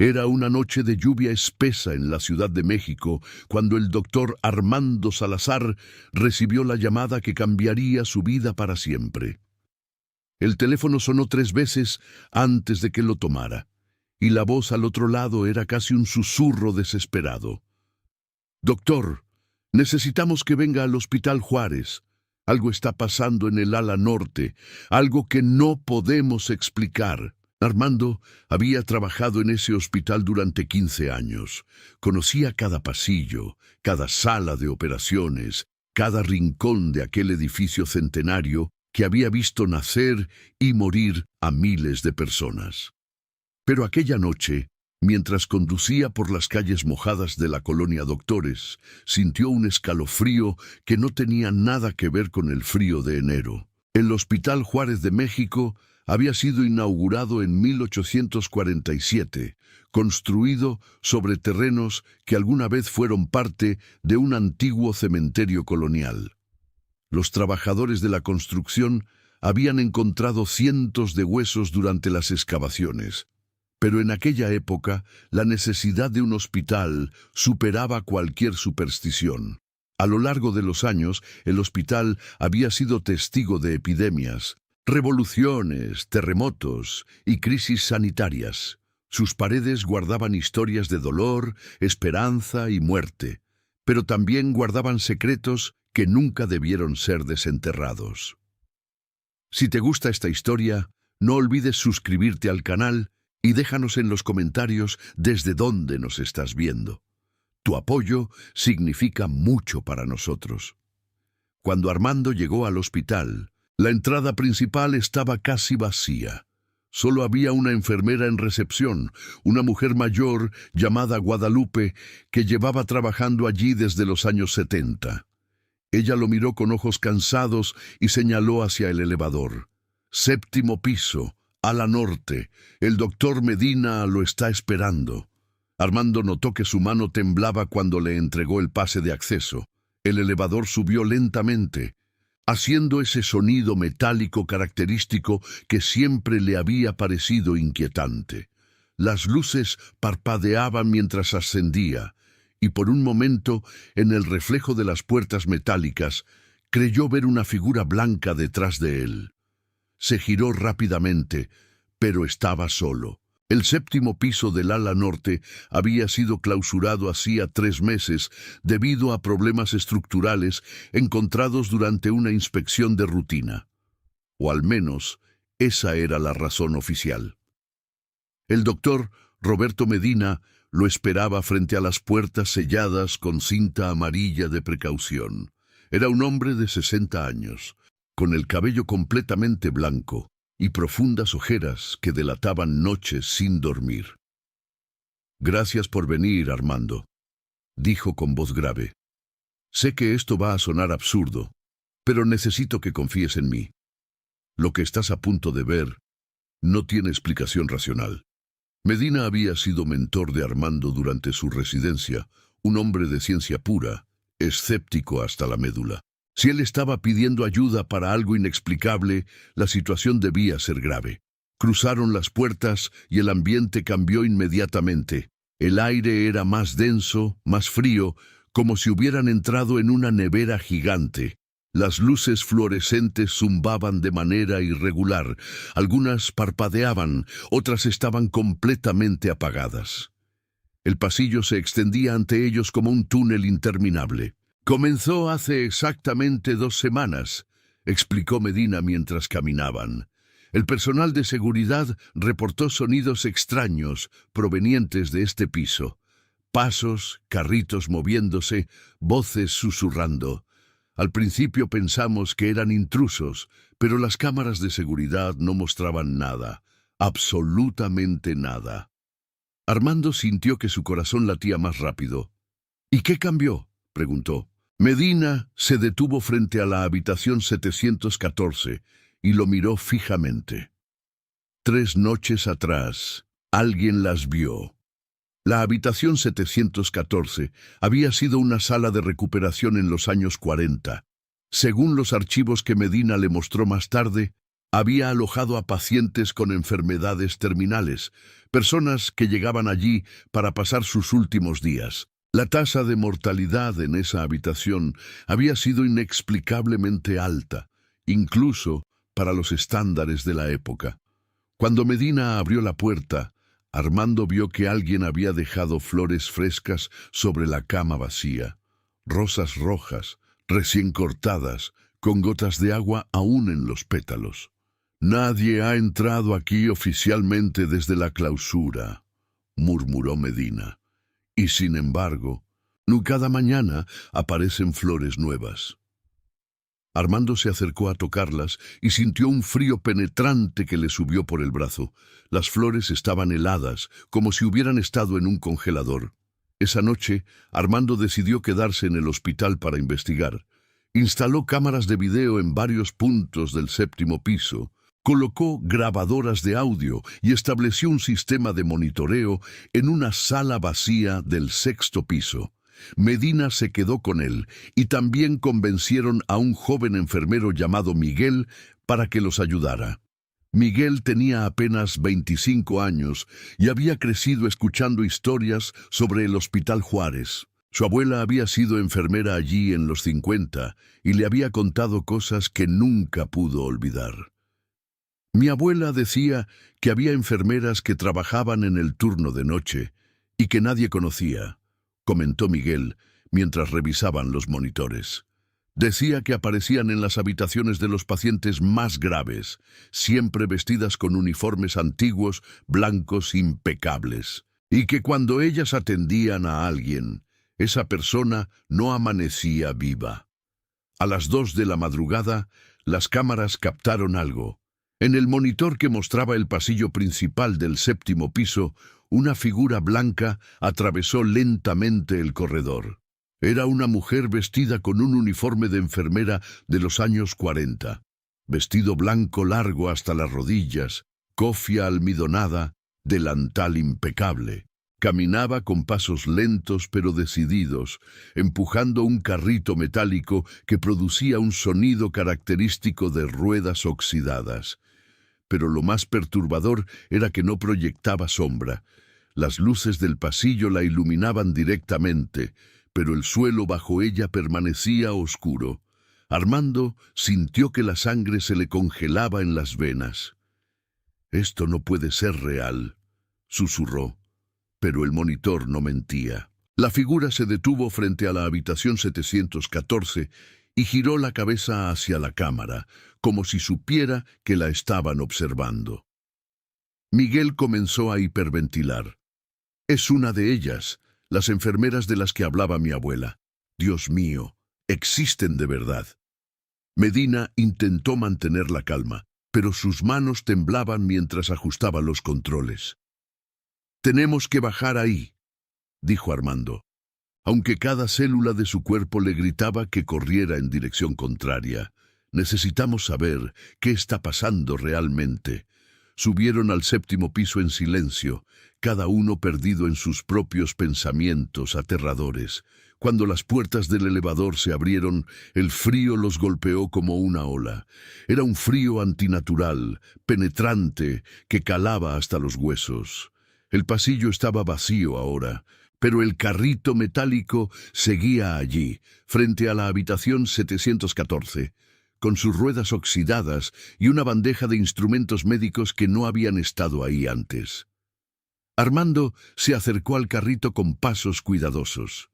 Era una noche de lluvia espesa en la Ciudad de México cuando el doctor Armando Salazar recibió la llamada que cambiaría su vida para siempre. El teléfono sonó 3 veces antes de que lo tomara, y la voz al otro lado era casi un susurro desesperado. «Doctor, necesitamos que venga al Hospital Juárez. Algo está pasando en el ala norte, algo que no podemos explicar». Armando había trabajado en ese hospital durante 15 años. Conocía cada pasillo, cada sala de operaciones, cada rincón de aquel edificio centenario que había visto nacer y morir a miles de personas. Pero aquella noche, mientras conducía por las calles mojadas de la colonia Doctores, sintió un escalofrío que no tenía nada que ver con el frío de enero. El Hospital Juárez de México había sido inaugurado en 1847, construido sobre terrenos que alguna vez fueron parte de un antiguo cementerio colonial. Los trabajadores de la construcción habían encontrado cientos de huesos durante las excavaciones, pero en aquella época la necesidad de un hospital superaba cualquier superstición. A lo largo de los años, el hospital había sido testigo de epidemias, revoluciones, terremotos y crisis sanitarias. Sus paredes guardaban historias de dolor, esperanza y muerte, pero también guardaban secretos que nunca debieron ser desenterrados. Si te gusta esta historia, no olvides suscribirte al canal y déjanos en los comentarios desde dónde nos estás viendo. Tu apoyo significa mucho para nosotros. Cuando Armando llegó al hospital, la entrada principal estaba casi vacía. Solo había una enfermera en recepción, una mujer mayor llamada Guadalupe, que llevaba trabajando allí desde los años 70. Ella lo miró con ojos cansados y señaló hacia el elevador. «7º piso, ala norte. El doctor Medina lo está esperando». Armando notó que su mano temblaba cuando le entregó el pase de acceso. El elevador subió lentamente, haciendo ese sonido metálico característico que siempre le había parecido inquietante. Las luces parpadeaban mientras ascendía, y por un momento, en el reflejo de las puertas metálicas, creyó ver una figura blanca detrás de él. Se giró rápidamente, pero estaba solo. El 7º piso del ala norte había sido clausurado hacía 3 meses debido a problemas estructurales encontrados durante una inspección de rutina. O al menos, esa era la razón oficial. El doctor Roberto Medina lo esperaba frente a las puertas selladas con cinta amarilla de precaución. Era un hombre de 60 años, con el cabello completamente blanco y profundas ojeras que delataban noches sin dormir. «Gracias por venir, Armando», dijo con voz grave. «Sé que esto va a sonar absurdo, pero necesito que confíes en mí. Lo que estás a punto de ver no tiene explicación racional». Medina había sido mentor de Armando durante su residencia, un hombre de ciencia pura, escéptico hasta la médula. Si él estaba pidiendo ayuda para algo inexplicable, la situación debía ser grave. Cruzaron las puertas y el ambiente cambió inmediatamente. El aire era más denso, más frío, como si hubieran entrado en una nevera gigante. Las luces fluorescentes zumbaban de manera irregular. Algunas parpadeaban, otras estaban completamente apagadas. El pasillo se extendía ante ellos como un túnel interminable. «Comenzó hace exactamente 2 semanas», explicó Medina mientras caminaban. «El personal de seguridad reportó sonidos extraños provenientes de este piso. Pasos, carritos moviéndose, voces susurrando. Al principio pensamos que eran intrusos, pero las cámaras de seguridad no mostraban nada, absolutamente nada». Armando sintió que su corazón latía más rápido. «¿Y qué cambió?», preguntó. Medina se detuvo frente a la habitación 714 y lo miró fijamente. 3 noches atrás, alguien las vio. La habitación 714 había sido una sala de recuperación en los años 40. Según los archivos que Medina le mostró más tarde, Había alojado a pacientes con enfermedades terminales, personas que llegaban allí para pasar sus últimos días. La tasa de mortalidad en esa habitación había sido inexplicablemente alta, incluso para los estándares de la época. Cuando Medina abrió la puerta, Armando vio que alguien había dejado flores frescas sobre la cama vacía, rosas rojas, recién cortadas, con gotas de agua aún en los pétalos. «Nadie ha entrado aquí oficialmente desde la clausura», murmuró Medina. «Y sin embargo, cada mañana aparecen flores nuevas». Armando se acercó a tocarlas y sintió un frío penetrante que le subió por el brazo. Las flores estaban heladas, como si hubieran estado en un congelador. Esa noche, Armando decidió quedarse en el hospital para investigar. Instaló cámaras de video en varios puntos del 7º piso, colocó grabadoras de audio y estableció un sistema de monitoreo en una sala vacía del 6º piso. Medina se quedó con él y también convencieron a un joven enfermero llamado Miguel para que los ayudara. Miguel tenía apenas 25 años y había crecido escuchando historias sobre el Hospital Juárez. Su abuela había sido enfermera allí en los 50 y le había contado cosas que nunca pudo olvidar. «Mi abuela decía que había enfermeras que trabajaban en el turno de noche y que nadie conocía», comentó Miguel mientras revisaban los monitores. Decía que aparecían en las habitaciones de los pacientes más graves, siempre vestidas con uniformes antiguos, blancos, impecables, y que cuando ellas atendían a alguien, esa persona no amanecía viva. A las 2 de la madrugada, las cámaras captaron algo. En el monitor que mostraba el pasillo principal del 7º piso, una figura blanca atravesó lentamente el corredor. Era una mujer vestida con un uniforme de enfermera de los años 40. Vestido blanco largo hasta las rodillas, cofia almidonada, delantal impecable. Caminaba con pasos lentos pero decididos, empujando un carrito metálico que producía un sonido característico de ruedas oxidadas. Pero lo más perturbador era que no proyectaba sombra. Las luces del pasillo la iluminaban directamente, pero el suelo bajo ella permanecía oscuro. Armando sintió que la sangre se le congelaba en las venas. «Esto no puede ser real», susurró, pero el monitor no mentía. La figura se detuvo frente a la habitación 714 y giró la cabeza hacia la cámara, como si supiera que la estaban observando. Miguel comenzó a hiperventilar. «Es una de ellas, las enfermeras de las que hablaba mi abuela. Dios mío, existen de verdad». Medina intentó mantener la calma, pero sus manos temblaban mientras ajustaba los controles. «Tenemos que bajar ahí», dijo Armando, aunque cada célula de su cuerpo le gritaba que corriera en dirección contraria. «Necesitamos saber qué está pasando realmente». Subieron al 7º piso en silencio, cada uno perdido en sus propios pensamientos aterradores. Cuando las puertas del elevador se abrieron, el frío los golpeó como una ola. Era un frío antinatural, penetrante, que calaba hasta los huesos. El pasillo estaba vacío ahora, pero el carrito metálico seguía allí, frente a la habitación 714. Con sus ruedas oxidadas y una bandeja de instrumentos médicos que no habían estado ahí antes. Armando se acercó al carrito con pasos cuidadosos.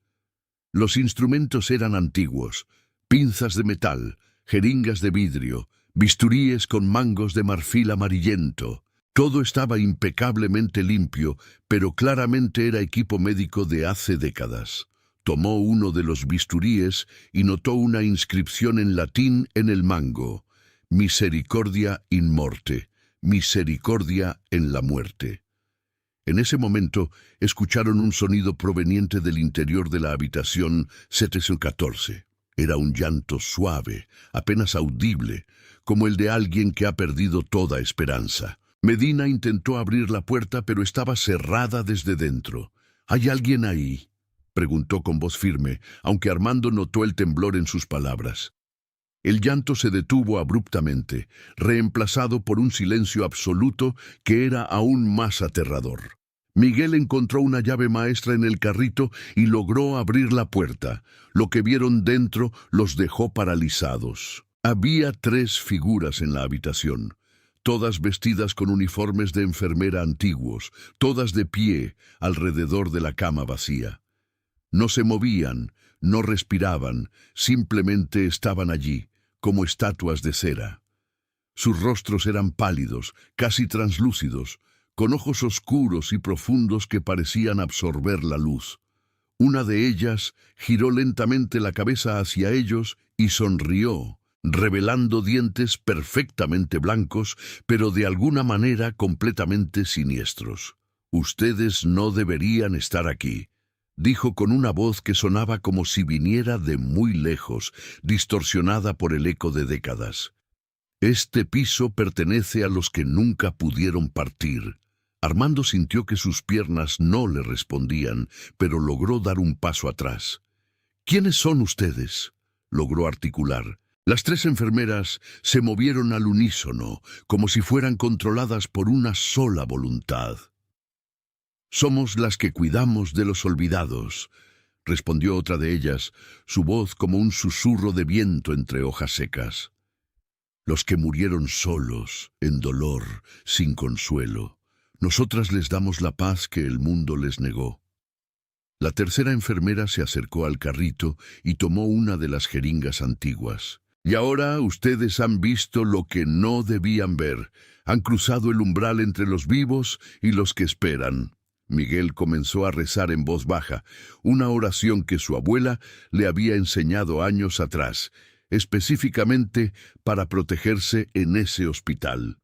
Los instrumentos eran antiguos: pinzas de metal, jeringas de vidrio, bisturíes con mangos de marfil amarillento. Todo estaba impecablemente limpio, pero claramente era equipo médico de hace décadas. Tomó uno de los bisturíes y notó una inscripción en latín en el mango: «Misericordia in morte», misericordia en la muerte. En ese momento escucharon un sonido proveniente del interior de la habitación 714. Era un llanto suave, apenas audible, como el de alguien que ha perdido toda esperanza. Medina intentó abrir la puerta, pero estaba cerrada desde dentro. «¿Hay alguien ahí?», preguntó con voz firme, aunque Armando notó el temblor en sus palabras. El llanto se detuvo abruptamente, reemplazado por un silencio absoluto que era aún más aterrador. Miguel encontró una llave maestra en el carrito y logró abrir la puerta. Lo que vieron dentro los dejó paralizados. Había 3 figuras en la habitación, todas vestidas con uniformes de enfermera antiguos, todas de pie alrededor de la cama vacía. No se movían, no respiraban, simplemente estaban allí, como estatuas de cera. Sus rostros eran pálidos, casi translúcidos, con ojos oscuros y profundos que parecían absorber la luz. Una de ellas giró lentamente la cabeza hacia ellos y sonrió, revelando dientes perfectamente blancos, pero de alguna manera completamente siniestros. «Ustedes no deberían estar aquí», dijo con una voz que sonaba como si viniera de muy lejos, distorsionada por el eco de décadas. «Este piso pertenece a los que nunca pudieron partir». Armando sintió que sus piernas no le respondían, pero logró dar un paso atrás. «¿Quiénes son ustedes?», logró articular. Las 3 enfermeras se movieron al unísono, como si fueran controladas por una sola voluntad. «Somos las que cuidamos de los olvidados», respondió otra de ellas, su voz como un susurro de viento entre hojas secas. «Los que murieron solos, en dolor, sin consuelo. Nosotras les damos la paz que el mundo les negó». La tercera enfermera se acercó al carrito y tomó una de las jeringas antiguas. «Y ahora ustedes han visto lo que no debían ver. Han cruzado el umbral entre los vivos y los que esperan». Miguel comenzó a rezar en voz baja, una oración que su abuela le había enseñado años atrás, específicamente para protegerse en ese hospital.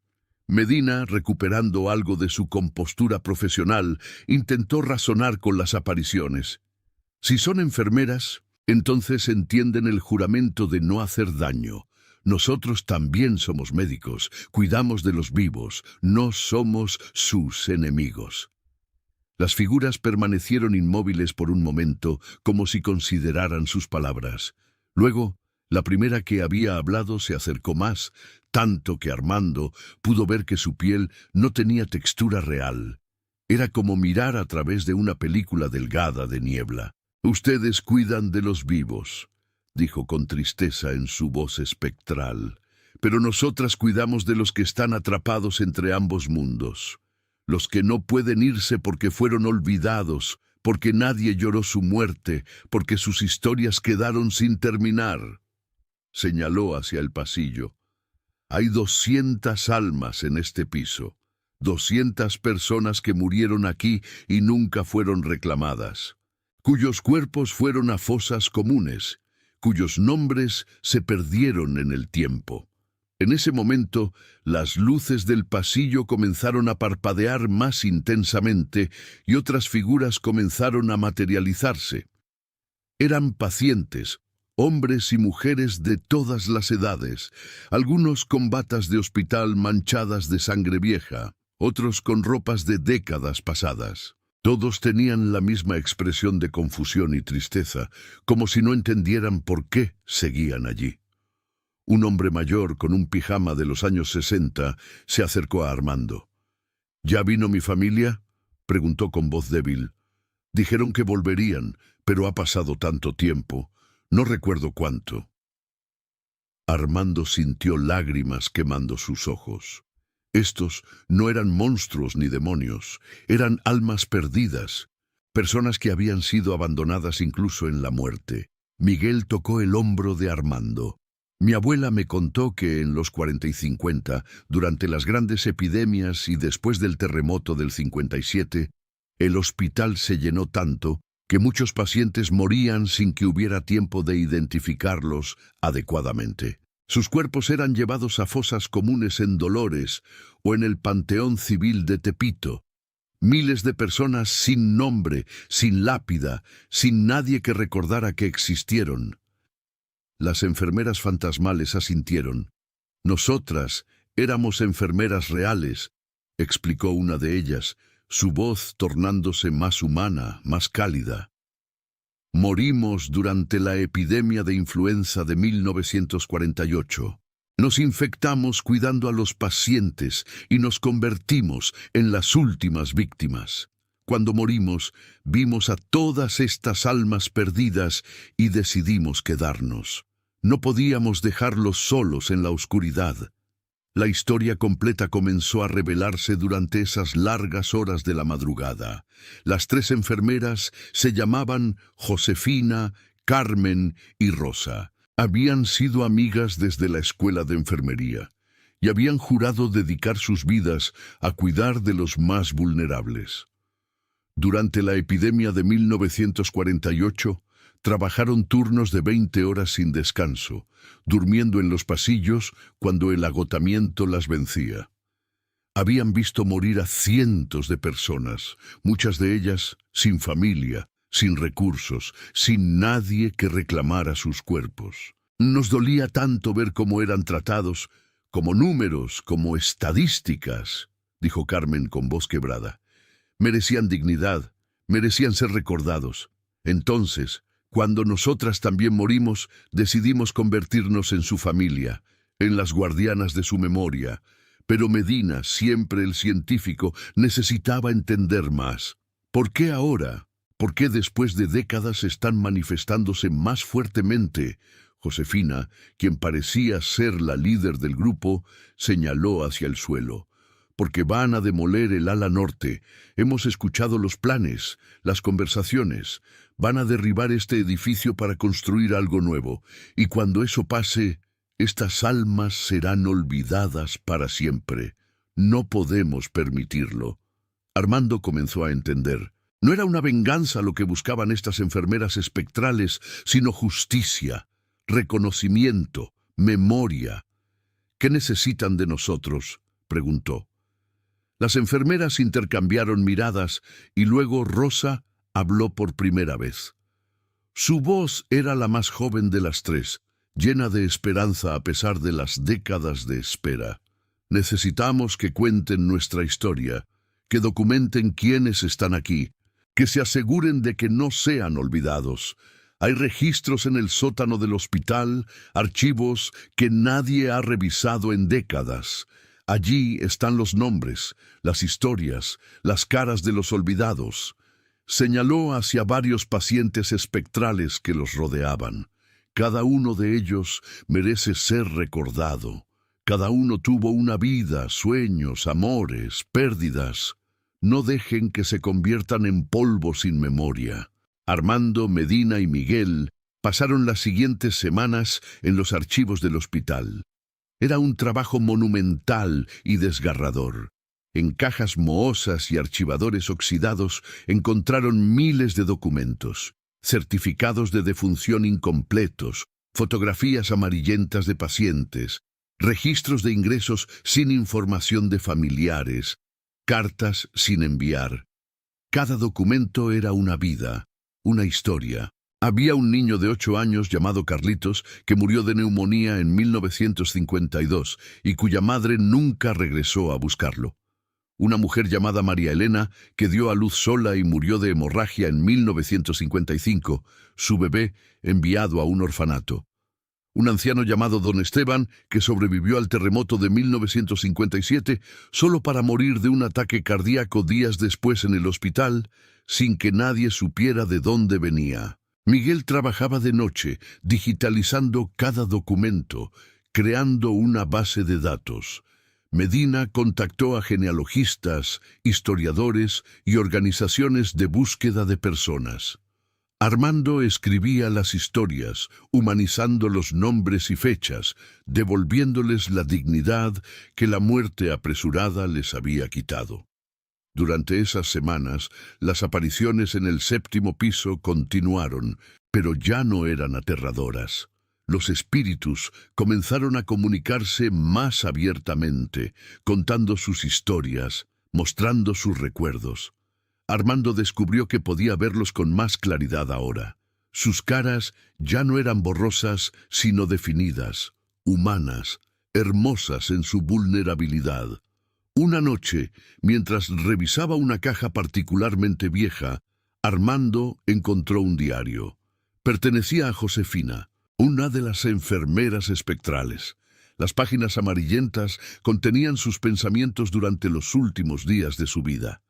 Medina, recuperando algo de su compostura profesional, intentó razonar con las apariciones. Si son enfermeras, entonces entienden el juramento de no hacer daño. Nosotros también somos médicos, cuidamos de los vivos, no somos sus enemigos. Las figuras permanecieron inmóviles por un momento, como si consideraran sus palabras. Luego, la primera que había hablado se acercó más, tanto que Armando pudo ver que su piel no tenía textura real. Era como mirar a través de una película delgada de niebla. «Ustedes cuidan de los vivos», dijo con tristeza en su voz espectral. «Pero nosotras cuidamos de los que están atrapados entre ambos mundos. Los que no pueden irse porque fueron olvidados, porque nadie lloró su muerte, porque sus historias quedaron sin terminar». Señaló hacia el pasillo. «Hay 200 almas en este piso, 200 personas que murieron aquí y nunca fueron reclamadas, cuyos cuerpos fueron a fosas comunes, cuyos nombres se perdieron en el tiempo». En ese momento, las luces del pasillo comenzaron a parpadear más intensamente y otras figuras comenzaron a materializarse. Eran pacientes, hombres y mujeres de todas las edades, algunos con batas de hospital manchadas de sangre vieja, otros con ropas de décadas pasadas. Todos tenían la misma expresión de confusión y tristeza, como si no entendieran por qué seguían allí. Un hombre mayor con un pijama de los años 60 se acercó a Armando. «¿Ya vino mi familia?», preguntó con voz débil. «Dijeron que volverían, pero ha pasado tanto tiempo. No recuerdo cuánto». Armando sintió lágrimas quemando sus ojos. Estos no eran monstruos ni demonios, eran almas perdidas, personas que habían sido abandonadas incluso en la muerte. Miguel tocó el hombro de Armando. «Mi abuela me contó que en los 40 y 50, durante las grandes epidemias y después del terremoto del 57, el hospital se llenó tanto que muchos pacientes morían sin que hubiera tiempo de identificarlos adecuadamente. Sus cuerpos eran llevados a fosas comunes en Dolores o en el Panteón Civil de Tepito. Miles de personas sin nombre, sin lápida, sin nadie que recordara que existieron». Las enfermeras fantasmales asintieron. «Nosotras éramos enfermeras reales», explicó una de ellas, su voz tornándose más humana, más cálida. Morimos durante la epidemia de influenza de 1948. Nos infectamos cuidando a los pacientes y nos convertimos en las últimas víctimas. Cuando morimos, vimos a todas estas almas perdidas y decidimos quedarnos. No podíamos dejarlos solos en la oscuridad. La historia completa comenzó a revelarse durante esas largas horas de la madrugada. Las 3 enfermeras se llamaban Josefina, Carmen y Rosa. Habían sido amigas desde la escuela de enfermería y habían jurado dedicar sus vidas a cuidar de los más vulnerables. Durante la epidemia de 1948, trabajaron turnos de 20 horas sin descanso, durmiendo en los pasillos cuando el agotamiento las vencía. Habían visto morir a cientos de personas, muchas de ellas sin familia, sin recursos, sin nadie que reclamara sus cuerpos. Nos dolía tanto ver cómo eran tratados, como números, como estadísticas, dijo Carmen con voz quebrada. Merecían dignidad, merecían ser recordados. Entonces, cuando nosotras también morimos, decidimos convertirnos en su familia, en las guardianas de su memoria. Pero Medina, siempre el científico, necesitaba entender más. ¿Por qué ahora? ¿Por qué después de décadas están manifestándose más fuertemente? Josefina, quien parecía ser la líder del grupo, señaló hacia el suelo. Porque van a demoler el ala norte. Hemos escuchado los planes, las conversaciones. Van a derribar este edificio para construir algo nuevo. Y cuando eso pase, estas almas serán olvidadas para siempre. No podemos permitirlo. Armando comenzó a entender. No era una venganza lo que buscaban estas enfermeras espectrales, sino justicia, reconocimiento, memoria. ¿Qué necesitan de nosotros?, preguntó. Las enfermeras intercambiaron miradas y luego Rosa habló por primera vez. Su voz era la más joven de las 3, llena de esperanza a pesar de las décadas de espera. Necesitamos que cuenten nuestra historia, que documenten quiénes están aquí, que se aseguren de que no sean olvidados. Hay registros en el sótano del hospital, archivos que nadie ha revisado en décadas. Allí están los nombres, las historias, las caras de los olvidados. Señaló hacia varios pacientes espectrales que los rodeaban. Cada uno de ellos merece ser recordado. Cada uno tuvo una vida, sueños, amores, pérdidas. No dejen que se conviertan en polvo sin memoria. Armando, Medina y Miguel pasaron las siguientes semanas en los archivos del hospital. Era un trabajo monumental y desgarrador. En cajas mohosas y archivadores oxidados encontraron miles de documentos, certificados de defunción incompletos, fotografías amarillentas de pacientes, registros de ingresos sin información de familiares, cartas sin enviar. Cada documento era una vida, una historia. Había un niño de 8 años llamado Carlitos que murió de neumonía en 1952 y cuya madre nunca regresó a buscarlo. Una mujer llamada María Elena que dio a luz sola y murió de hemorragia en 1955, su bebé enviado a un orfanato. Un anciano llamado Don Esteban que sobrevivió al terremoto de 1957 solo para morir de un ataque cardíaco días después en el hospital sin que nadie supiera de dónde venía. Miguel trabajaba de noche, digitalizando cada documento, creando una base de datos. Medina contactó a genealogistas, historiadores y organizaciones de búsqueda de personas. Armando escribía las historias, humanizando los nombres y fechas, devolviéndoles la dignidad que la muerte apresurada les había quitado. Durante esas semanas, las apariciones en el 7º piso continuaron, pero ya no eran aterradoras. Los espíritus comenzaron a comunicarse más abiertamente, contando sus historias, mostrando sus recuerdos. Armando descubrió que podía verlos con más claridad ahora. Sus caras ya no eran borrosas, sino definidas, humanas, hermosas en su vulnerabilidad. Una noche, mientras revisaba una caja particularmente vieja, Armando encontró un diario. Pertenecía a Josefina, una de las enfermeras espectrales. Las páginas amarillentas contenían sus pensamientos durante los últimos días de su vida.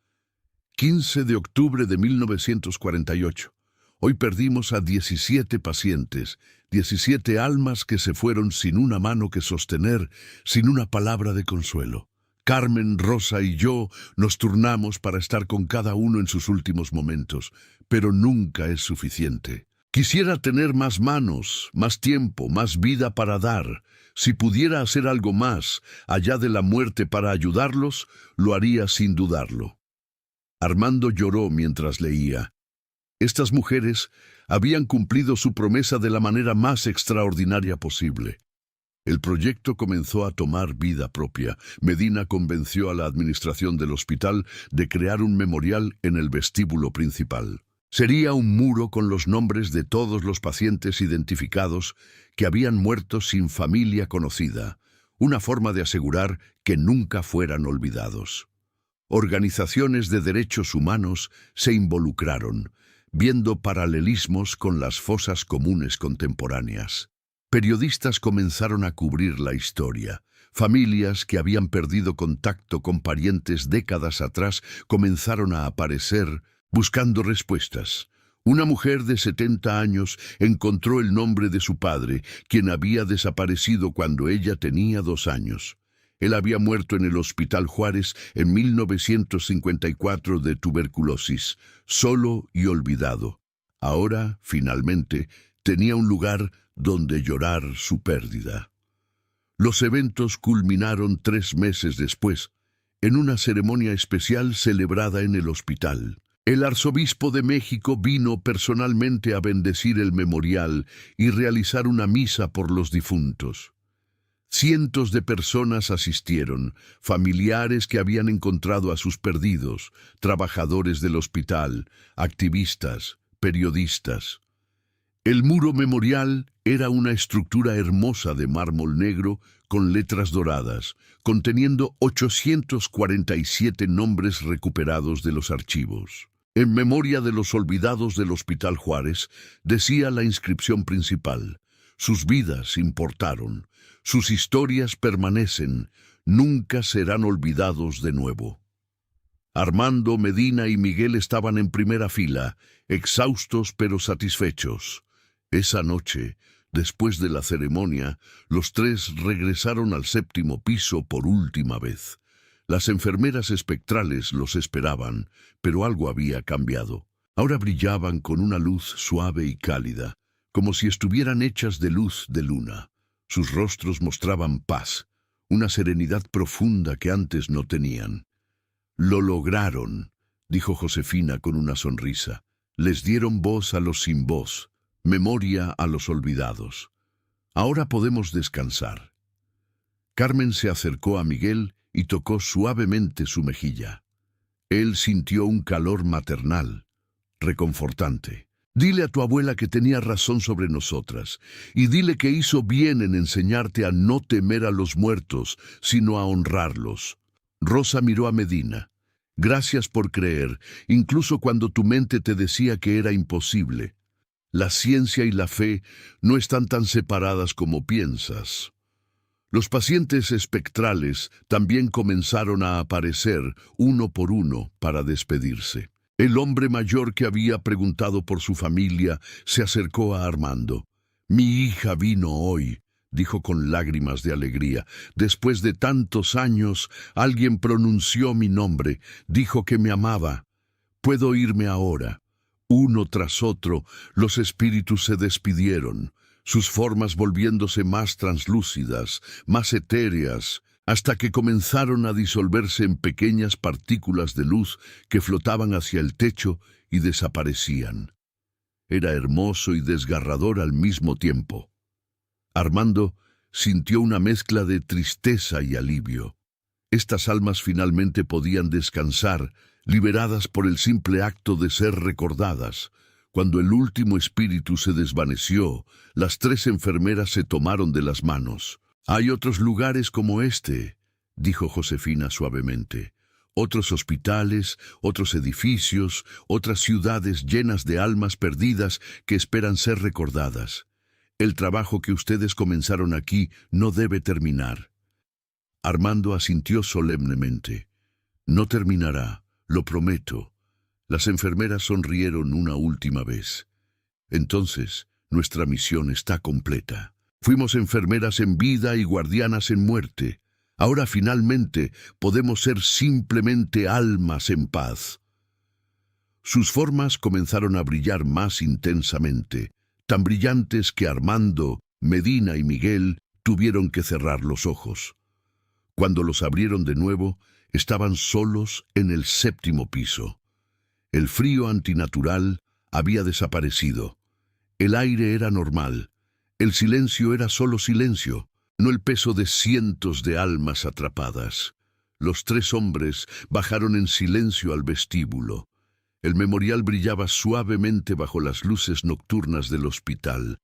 15 de octubre de 1948. Hoy perdimos a 17 pacientes, 17 almas que se fueron sin una mano que sostener, sin una palabra de consuelo. Carmen, Rosa y yo nos turnamos para estar con cada uno en sus últimos momentos, pero nunca es suficiente. Quisiera tener más manos, más tiempo, más vida para dar. Si pudiera hacer algo más, allá de la muerte para ayudarlos, lo haría sin dudarlo. Armando lloró mientras leía. Estas mujeres habían cumplido su promesa de la manera más extraordinaria posible. El proyecto comenzó a tomar vida propia. Medina convenció a la administración del hospital de crear un memorial en el vestíbulo principal. Sería un muro con los nombres de todos los pacientes identificados que habían muerto sin familia conocida, una forma de asegurar que nunca fueran olvidados. Organizaciones de derechos humanos se involucraron, viendo paralelismos con las fosas comunes contemporáneas. Periodistas comenzaron a cubrir la historia. Familias que habían perdido contacto con parientes décadas atrás comenzaron a aparecer buscando respuestas. Una mujer de 70 años encontró el nombre de su padre, quien había desaparecido cuando ella tenía 2 años. Él había muerto en el Hospital Juárez en 1954 de tuberculosis, solo y olvidado. Ahora, finalmente, tenía un lugar donde llorar su pérdida. Los eventos culminaron 3 meses después, en una ceremonia especial celebrada en el hospital. El arzobispo de México vino personalmente a bendecir el memorial y realizar una misa por los difuntos. Cientos de personas asistieron, familiares que habían encontrado a sus perdidos, trabajadores del hospital, activistas, periodistas. El muro memorial era una estructura hermosa de mármol negro con letras doradas, conteniendo 847 nombres recuperados de los archivos. En memoria de los olvidados del Hospital Juárez, decía la inscripción principal: sus vidas importaron, sus historias permanecen, nunca serán olvidados de nuevo. Armando, Medina y Miguel estaban en primera fila, exhaustos pero satisfechos. Esa noche, después de la ceremonia, los 3 regresaron al 7º piso por última vez. Las enfermeras espectrales los esperaban, pero algo había cambiado. Ahora brillaban con una luz suave y cálida, como si estuvieran hechas de luz de luna. Sus rostros mostraban paz, una serenidad profunda que antes no tenían. «Lo lograron», dijo Josefina con una sonrisa. «Les dieron voz a los sin voz, memoria a los olvidados. Ahora podemos descansar». Carmen se acercó a Miguel y tocó suavemente su mejilla. Él sintió un calor maternal, reconfortante. «Dile a tu abuela que tenía razón sobre nosotras, y dile que hizo bien en enseñarte a no temer a los muertos, sino a honrarlos». Rosa miró a Medina. «Gracias por creer, incluso cuando tu mente te decía que era imposible. La ciencia y la fe no están tan separadas como piensas». Los pacientes espectrales también comenzaron a aparecer uno por uno para despedirse. El hombre mayor que había preguntado por su familia se acercó a Armando. «Mi hija vino hoy», dijo con lágrimas de alegría. «Después de tantos años, alguien pronunció mi nombre, dijo que me amaba. Puedo irme ahora». Uno tras otro, los espíritus se despidieron, sus formas volviéndose más translúcidas, más etéreas, hasta que comenzaron a disolverse en pequeñas partículas de luz que flotaban hacia el techo y desaparecían. Era hermoso y desgarrador al mismo tiempo. Armando sintió una mezcla de tristeza y alivio. Estas almas finalmente podían descansar, liberadas por el simple acto de ser recordadas. Cuando el último espíritu se desvaneció, las 3 enfermeras se tomaron de las manos. «Hay otros lugares como este», dijo Josefina suavemente. otros hospitales, otros edificios, otras ciudades llenas de almas perdidas que esperan ser recordadas. El trabajo que ustedes comenzaron aquí no debe terminar. Armando asintió solemnemente. No terminará, lo prometo. Las enfermeras sonrieron una última vez. Entonces, nuestra misión está completa. Fuimos enfermeras en vida y guardianas en muerte. Ahora finalmente podemos ser simplemente almas en paz. Sus formas comenzaron a brillar más intensamente, tan brillantes que Armando, Medina y Miguel tuvieron que cerrar los ojos. Cuando los abrieron de nuevo, estaban solos en el 7º piso. El frío antinatural había desaparecido. El aire era normal. El silencio era solo silencio, no el peso de cientos de almas atrapadas. Los 3 hombres bajaron en silencio al vestíbulo. El memorial brillaba suavemente bajo las luces nocturnas del hospital.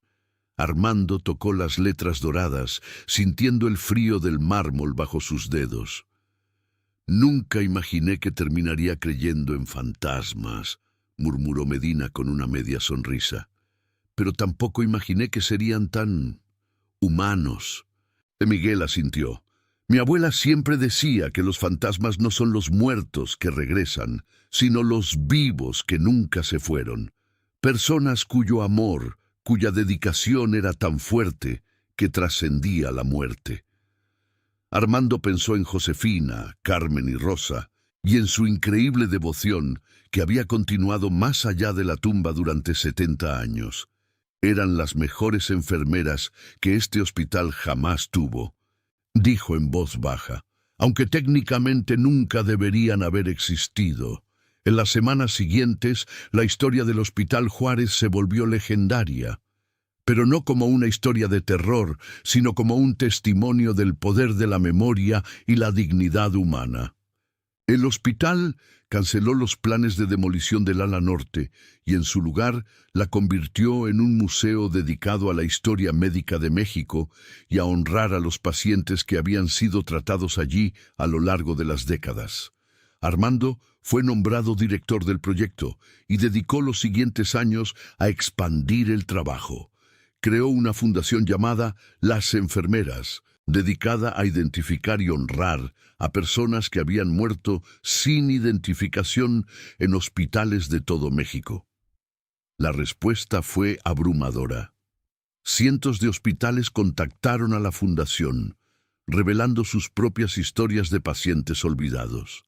Armando tocó las letras doradas, sintiendo el frío del mármol bajo sus dedos. Nunca imaginé que terminaría creyendo en fantasmas, murmuró Medina con una media sonrisa. Pero tampoco imaginé que serían tan humanos. Miguel asintió. Mi abuela siempre decía que los fantasmas no son los muertos que regresan, sino los vivos que nunca se fueron. Personas cuyo amor, cuya dedicación era tan fuerte que trascendía la muerte. Armando pensó en Josefina, Carmen y Rosa, y en su increíble devoción que había continuado más allá de la tumba durante 70 años. Eran las mejores enfermeras que este hospital jamás tuvo, dijo en voz baja, aunque técnicamente nunca deberían haber existido. En las semanas siguientes, la historia del Hospital Juárez se volvió legendaria, pero no como una historia de terror, sino como un testimonio del poder de la memoria y la dignidad humana. El hospital canceló los planes de demolición del ala norte y en su lugar la convirtió en un museo dedicado a la historia médica de México y a honrar a los pacientes que habían sido tratados allí a lo largo de las décadas. Armando fue nombrado director del proyecto y dedicó los siguientes años a expandir el trabajo. Creó una fundación llamada Las Enfermeras, dedicada a identificar y honrar a personas que habían muerto sin identificación en hospitales de todo México. La respuesta fue abrumadora. Cientos de hospitales contactaron a la fundación, revelando sus propias historias de pacientes olvidados.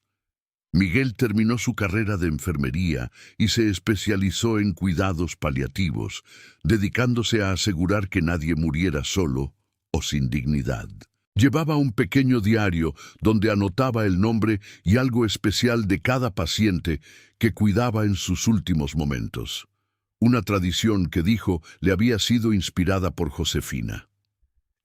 Miguel terminó su carrera de enfermería y se especializó en cuidados paliativos, dedicándose a asegurar que nadie muriera solo o sin dignidad. Llevaba un pequeño diario donde anotaba el nombre y algo especial de cada paciente que cuidaba en sus últimos momentos. Una tradición que dijo le había sido inspirada por Josefina.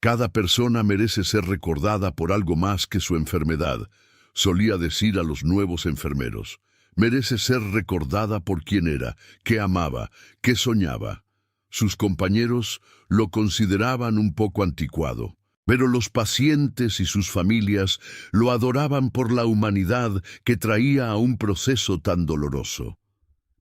Cada persona merece ser recordada por algo más que su enfermedad, solía decir a los nuevos enfermeros. Merece ser recordada por quién era, qué amaba, qué soñaba. Sus compañeros lo consideraban un poco anticuado, pero los pacientes y sus familias lo adoraban por la humanidad que traía a un proceso tan doloroso.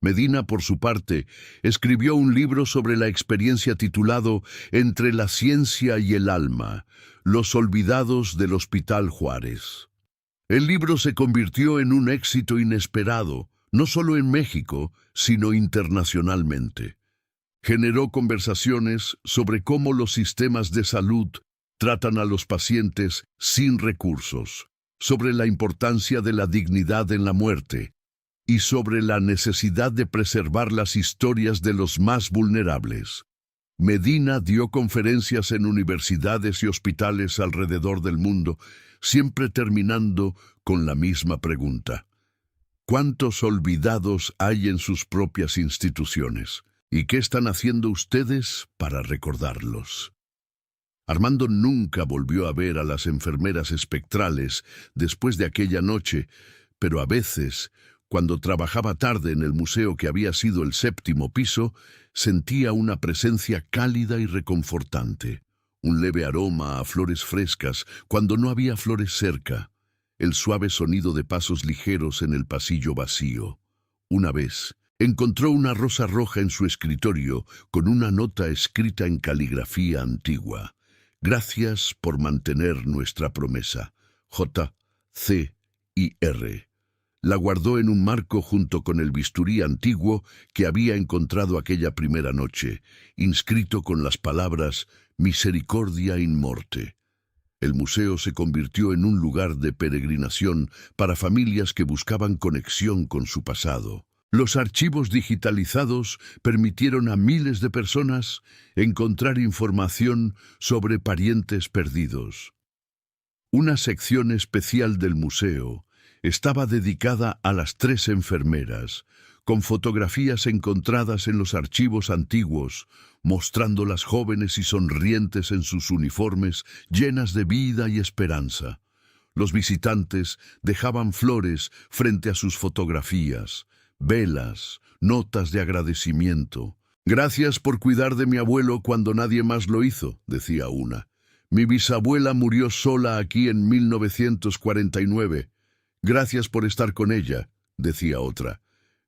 Medina, por su parte, escribió un libro sobre la experiencia titulado Entre la ciencia y el alma, los olvidados del Hospital Juárez. El libro se convirtió en un éxito inesperado, no solo en México, sino internacionalmente. Generó conversaciones sobre cómo los sistemas de salud tratan a los pacientes sin recursos, sobre la importancia de la dignidad en la muerte y sobre la necesidad de preservar las historias de los más vulnerables. Medina dio conferencias en universidades y hospitales alrededor del mundo, siempre terminando con la misma pregunta. ¿Cuántos olvidados hay en sus propias instituciones? ¿Y qué están haciendo ustedes para recordarlos? Armando nunca volvió a ver a las enfermeras espectrales después de aquella noche, pero a veces, cuando trabajaba tarde en el museo que había sido el 7º piso, sentía una presencia cálida y reconfortante, un leve aroma a flores frescas cuando no había flores cerca. el suave sonido de pasos ligeros en el pasillo vacío. Una vez, encontró una rosa roja en su escritorio con una nota escrita en caligrafía antigua. Gracias por mantener nuestra promesa. J. C. y R. La guardó en un marco junto con el bisturí antiguo que había encontrado aquella primera noche, inscrito con las palabras Misericordia in morte. El museo se convirtió en un lugar de peregrinación para familias que buscaban conexión con su pasado. Los archivos digitalizados permitieron a miles de personas encontrar información sobre parientes perdidos. Una sección especial del museo estaba dedicada a las 3 enfermeras, con fotografías encontradas en los archivos antiguos, mostrándolas jóvenes y sonrientes en sus uniformes, llenas de vida y esperanza. Los visitantes dejaban flores frente a sus fotografías, velas, notas de agradecimiento. «Gracias por cuidar de mi abuelo cuando nadie más lo hizo», decía una. «Mi bisabuela murió sola aquí en 1949. Gracias por estar con ella», decía otra.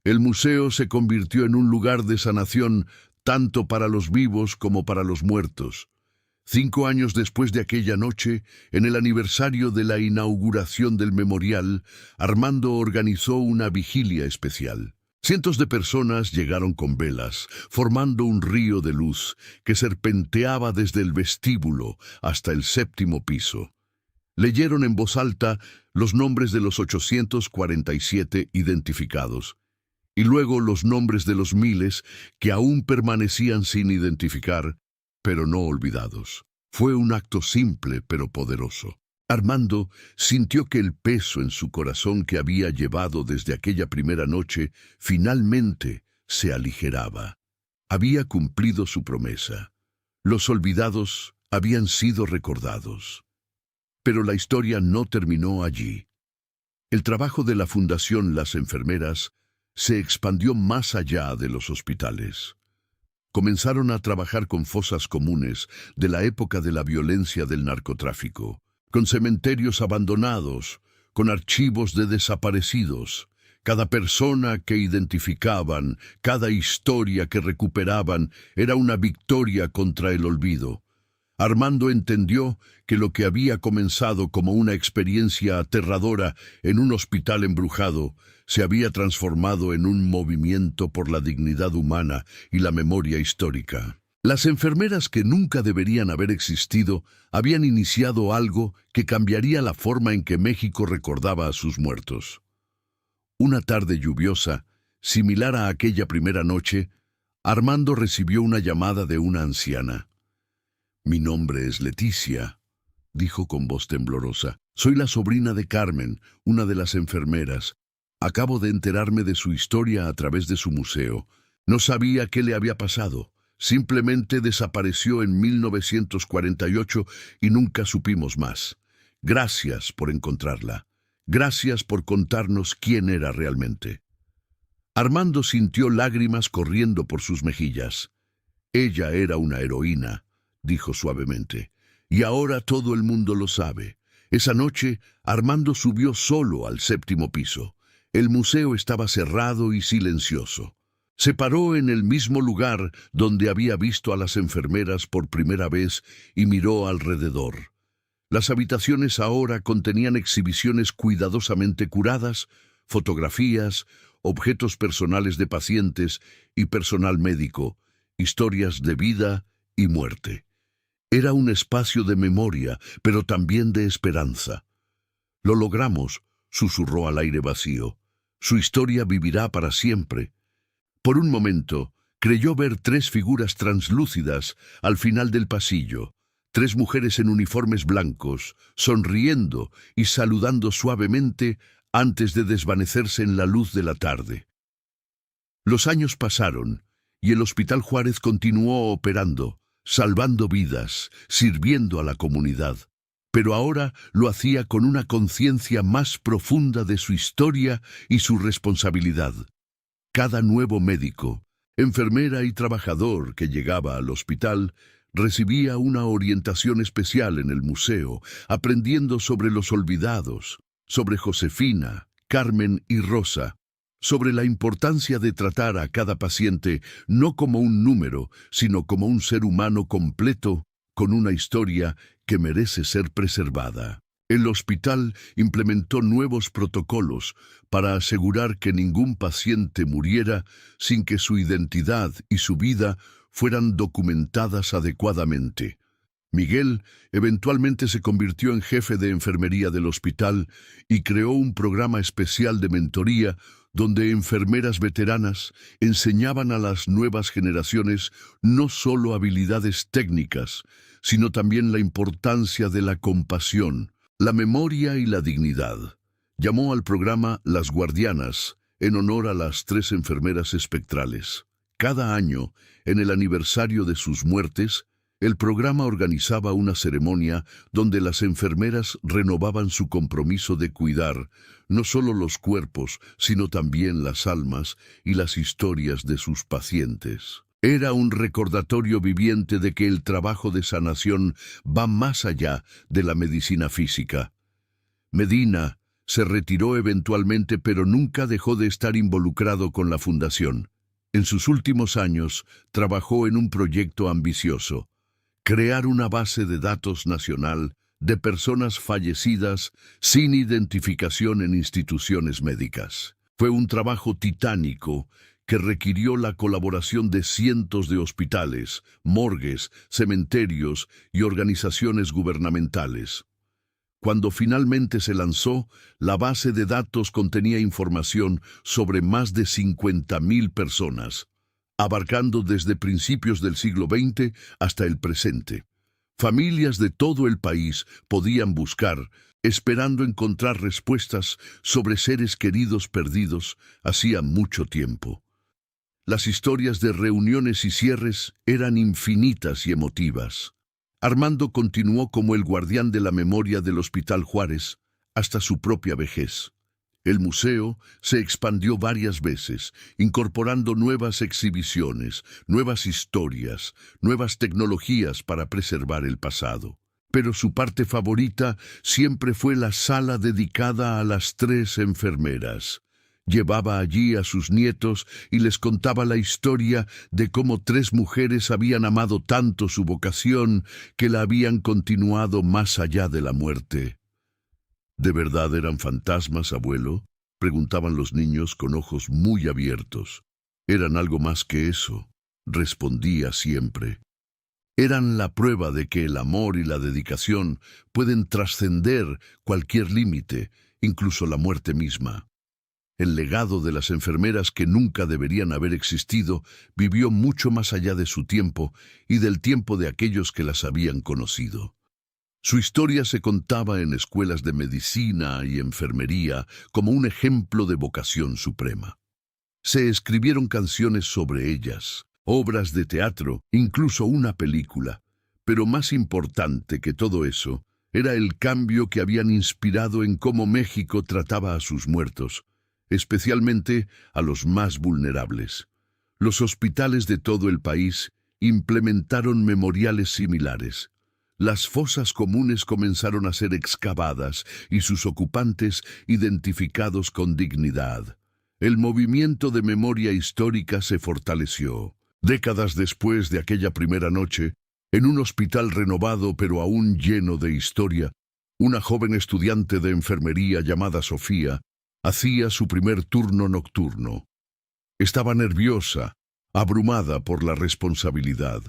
El museo se convirtió en un lugar de sanación tanto para los vivos como para los muertos. 5 años después de aquella noche, en el aniversario de la inauguración del memorial, Armando organizó una vigilia especial. Cientos de personas llegaron con velas, formando un río de luz que serpenteaba desde el vestíbulo hasta el 7º piso. Leyeron en voz alta los nombres de los 847 identificados, y luego los nombres de los miles que aún permanecían sin identificar, pero no olvidados. Fue un acto simple pero poderoso. Armando sintió que el peso en su corazón que había llevado desde aquella primera noche finalmente se aligeraba. Había cumplido su promesa. Los olvidados habían sido recordados. Pero la historia no terminó allí. El trabajo de la Fundación Las Enfermeras se expandió más allá de los hospitales. Comenzaron a trabajar con fosas comunes de la época de la violencia del narcotráfico, con cementerios abandonados, con archivos de desaparecidos. Cada persona que identificaban, cada historia que recuperaban, era una victoria contra el olvido. Armando entendió que lo que había comenzado como una experiencia aterradora en un hospital embrujado se había transformado en un movimiento por la dignidad humana y la memoria histórica. Las enfermeras que nunca deberían haber existido habían iniciado algo que cambiaría la forma en que México recordaba a sus muertos. Una tarde lluviosa, similar a aquella primera noche, Armando recibió una llamada de una anciana. «Mi nombre es Leticia», dijo con voz temblorosa. «Soy la sobrina de Carmen, una de las enfermeras. Acabo de enterarme de su historia a través de su museo. No sabía qué le había pasado. Simplemente desapareció en 1948 y nunca supimos más. Gracias por encontrarla. Gracias por contarnos quién era realmente». Armando sintió lágrimas corriendo por sus mejillas. «Ella era una heroína», dijo suavemente, «y ahora todo el mundo lo sabe». Esa noche, Armando subió solo al 7º piso. El museo estaba cerrado y silencioso. Se paró en el mismo lugar donde había visto a las enfermeras por primera vez y miró alrededor. Las habitaciones ahora contenían exhibiciones cuidadosamente curadas, fotografías, objetos personales de pacientes y personal médico, historias de vida y muerte. Era un espacio de memoria, pero también de esperanza. «Lo logramos», susurró al aire vacío. «Su historia vivirá para siempre». Por un momento, creyó ver 3 figuras translúcidas al final del pasillo, 3 mujeres en uniformes blancos, sonriendo y saludando suavemente antes de desvanecerse en la luz de la tarde. Los años pasaron y el Hospital Juárez continuó operando, salvando vidas, sirviendo a la comunidad. Pero ahora lo hacía con una conciencia más profunda de su historia y su responsabilidad. Cada nuevo médico, enfermera y trabajador que llegaba al hospital recibía una orientación especial en el museo, aprendiendo sobre los olvidados, sobre Josefina, Carmen y Rosa, sobre la importancia de tratar a cada paciente no como un número, sino como un ser humano completo, con una historia que merece ser preservada. El hospital implementó nuevos protocolos para asegurar que ningún paciente muriera sin que su identidad y su vida fueran documentadas adecuadamente. Miguel eventualmente se convirtió en jefe de enfermería del hospital y creó un programa especial de mentoría donde enfermeras veteranas enseñaban a las nuevas generaciones no solo habilidades técnicas, sino también la importancia de la compasión, la memoria y la dignidad. Llamó al programa Las Guardianas, en honor a las 3 enfermeras espectrales. Cada año, en el aniversario de sus muertes, el programa organizaba una ceremonia donde las enfermeras renovaban su compromiso de cuidar no solo los cuerpos, sino también las almas y las historias de sus pacientes. Era un recordatorio viviente de que el trabajo de sanación va más allá de la medicina física. Medina se retiró eventualmente, pero nunca dejó de estar involucrado con la fundación. En sus últimos años, trabajó en un proyecto ambicioso: crear una base de datos nacional de personas fallecidas sin identificación en instituciones médicas. Fue un trabajo titánico que requirió la colaboración de cientos de hospitales, morgues, cementerios y organizaciones gubernamentales. Cuando finalmente se lanzó, la base de datos contenía información sobre más de 50.000 personas, abarcando desde principios del siglo XX hasta el presente. Familias de todo el país podían buscar, esperando encontrar respuestas sobre seres queridos perdidos hacía mucho tiempo. Las historias de reuniones y cierres eran infinitas y emotivas. Armando continuó como el guardián de la memoria del Hospital Juárez hasta su propia vejez. El museo se expandió varias veces, incorporando nuevas exhibiciones, nuevas historias, nuevas tecnologías para preservar el pasado. Pero su parte favorita siempre fue la sala dedicada a las 3 enfermeras. Llevaba allí a sus nietos y les contaba la historia de cómo 3 mujeres habían amado tanto su vocación que la habían continuado más allá de la muerte. ¿De verdad eran fantasmas, abuelo?, preguntaban los niños con ojos muy abiertos. Eran algo más que eso, respondía siempre. Eran la prueba de que el amor y la dedicación pueden trascender cualquier límite, incluso la muerte misma. El legado de las enfermeras, que nunca deberían haber existido, vivió mucho más allá de su tiempo y del tiempo de aquellos que las habían conocido. Su historia se contaba en escuelas de medicina y enfermería como un ejemplo de vocación suprema. Se escribieron canciones sobre ellas, obras de teatro, incluso una película. Pero más importante que todo eso, era el cambio que habían inspirado en cómo México trataba a sus muertos, especialmente a los más vulnerables. Los hospitales de todo el país implementaron memoriales similares. Las fosas comunes comenzaron a ser excavadas y sus ocupantes identificados con dignidad. El movimiento de memoria histórica se fortaleció. Décadas después de aquella primera noche, en un hospital renovado pero aún lleno de historia, una joven estudiante de enfermería llamada Sofía hacía su primer turno nocturno. Estaba nerviosa, abrumada por la responsabilidad.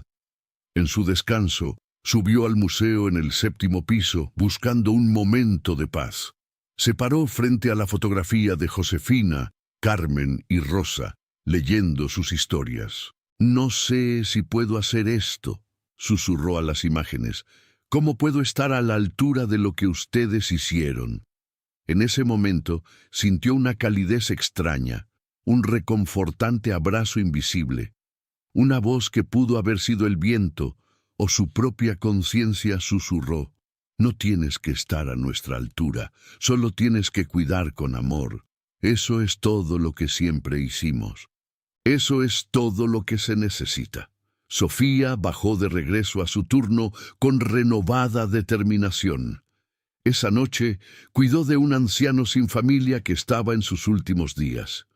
En su descanso, subió al museo en el 7º piso buscando un momento de paz. Se paró frente a la fotografía de Josefina, Carmen y Rosa, leyendo sus historias. «No sé si puedo hacer esto», susurró a las imágenes. «¿Cómo puedo estar a la altura de lo que ustedes hicieron?». En ese momento sintió una calidez extraña, un reconfortante abrazo invisible. Una voz que pudo haber sido el viento, o su propia conciencia susurró: «No tienes que estar a nuestra altura, solo tienes que cuidar con amor. Eso es todo lo que siempre hicimos. Eso es todo lo que se necesita». Sofía bajó de regreso a su turno con renovada determinación. Esa noche cuidó de un anciano sin familia que estaba en sus últimos días.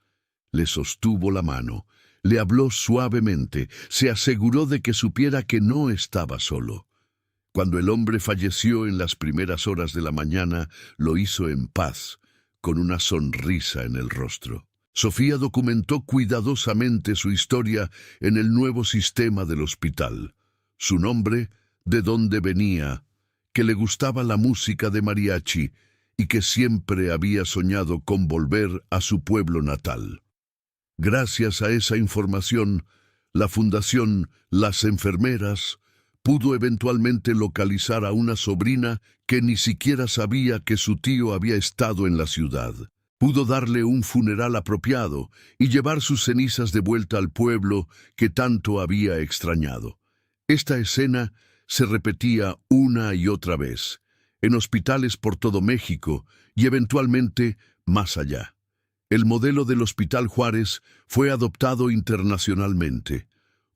Le sostuvo la mano, le habló suavemente, se aseguró de que supiera que no estaba solo. Cuando el hombre falleció en las primeras horas de la mañana, lo hizo en paz, con una sonrisa en el rostro. Sofía documentó cuidadosamente su historia en el nuevo sistema del hospital. Su nombre, de dónde venía, que le gustaba la música de mariachi y que siempre había soñado con volver a su pueblo natal. Gracias a esa información, la Fundación Las Enfermeras pudo eventualmente localizar a una sobrina que ni siquiera sabía que su tío había estado en la ciudad. Pudo darle un funeral apropiado y llevar sus cenizas de vuelta al pueblo que tanto había extrañado. Esta escena se repetía una y otra vez, en hospitales por todo México y eventualmente más allá. El modelo del Hospital Juárez fue adoptado internacionalmente.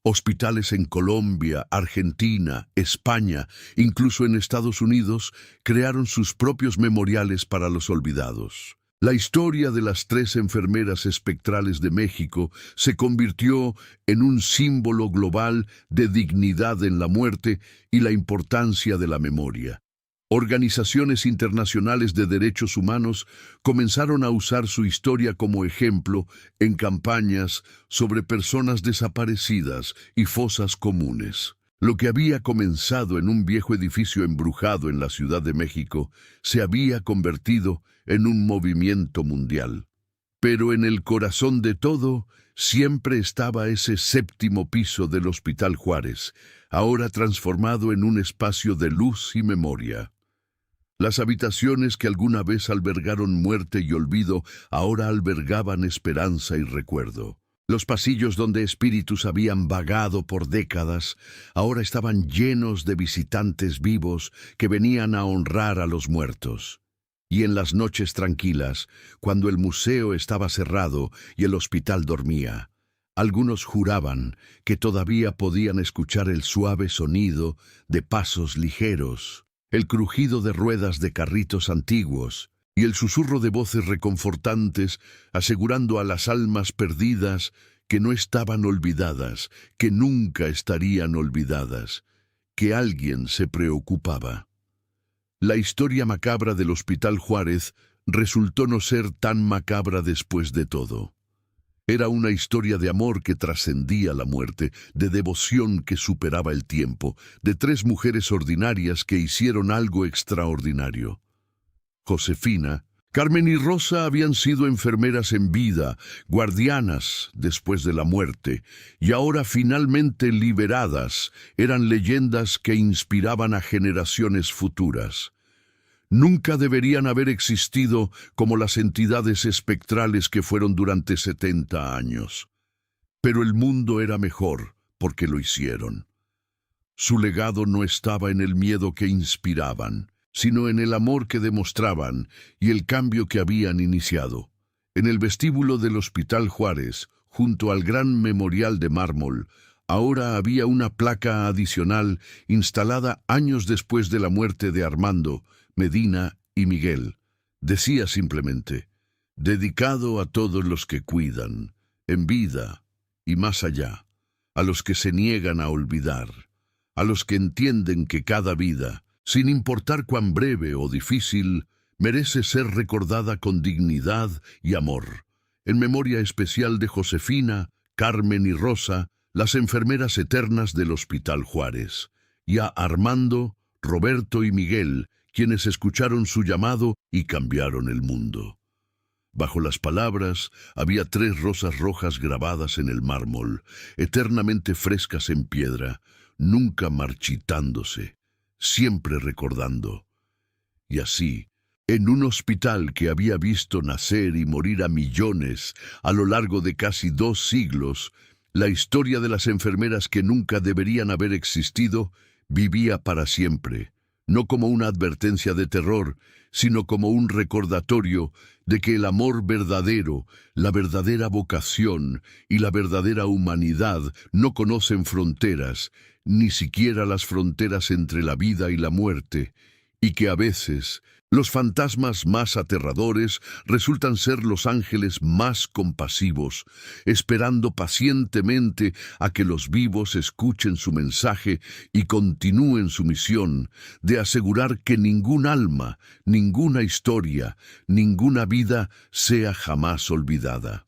Hospitales en Colombia, Argentina, España, incluso en Estados Unidos, crearon sus propios memoriales para los olvidados. La historia de las 3 enfermeras espectrales de México se convirtió en un símbolo global de dignidad en la muerte y la importancia de la memoria. Organizaciones internacionales de derechos humanos comenzaron a usar su historia como ejemplo en campañas sobre personas desaparecidas y fosas comunes. Lo que había comenzado en un viejo edificio embrujado en la Ciudad de México se había convertido en un movimiento mundial. Pero en el corazón de todo siempre estaba ese 7º piso del Hospital Juárez, ahora transformado en un espacio de luz y memoria. Las habitaciones que alguna vez albergaron muerte y olvido ahora albergaban esperanza y recuerdo. Los pasillos donde espíritus habían vagado por décadas ahora estaban llenos de visitantes vivos que venían a honrar a los muertos. Y en las noches tranquilas, cuando el museo estaba cerrado y el hospital dormía, algunos juraban que todavía podían escuchar el suave sonido de pasos ligeros, el crujido de ruedas de carritos antiguos y el susurro de voces reconfortantes asegurando a las almas perdidas que no estaban olvidadas, que nunca estarían olvidadas, que alguien se preocupaba. La historia macabra del Hospital Juárez resultó no ser tan macabra después de todo. Era una historia de amor que trascendía la muerte, de devoción que superaba el tiempo, de 3 mujeres ordinarias que hicieron algo extraordinario. Josefina, Carmen y Rosa habían sido enfermeras en vida, guardianas después de la muerte, y ahora finalmente liberadas, eran leyendas que inspiraban a generaciones futuras. Nunca deberían haber existido como las entidades espectrales que fueron durante 70 años. Pero el mundo era mejor porque lo hicieron. Su legado no estaba en el miedo que inspiraban, sino en el amor que demostraban y el cambio que habían iniciado. En el vestíbulo del Hospital Juárez, junto al gran memorial de mármol, ahora había una placa adicional instalada años después de la muerte de Armando, Medina y Miguel. Decía simplemente, dedicado a todos los que cuidan, en vida y más allá, a los que se niegan a olvidar, a los que entienden que cada vida, sin importar cuán breve o difícil, merece ser recordada con dignidad y amor. En memoria especial de Josefina, Carmen y Rosa, las enfermeras eternas del Hospital Juárez, y a Armando, Roberto y Miguel, quienes escucharon su llamado y cambiaron el mundo. Bajo las palabras había 3 rosas rojas grabadas en el mármol, eternamente frescas en piedra, nunca marchitándose, siempre recordando. Y así, en un hospital que había visto nacer y morir a millones a lo largo de casi 2 siglos, la historia de las enfermeras que nunca deberían haber existido vivía para siempre, no como una advertencia de terror, sino como un recordatorio de que el amor verdadero, la verdadera vocación y la verdadera humanidad no conocen fronteras, ni siquiera las fronteras entre la vida y la muerte, y que a veces Los fantasmas más aterradores resultan ser los ángeles más compasivos, esperando pacientemente a que los vivos escuchen su mensaje y continúen su misión de asegurar que ningún alma, ninguna historia, ninguna vida sea jamás olvidada.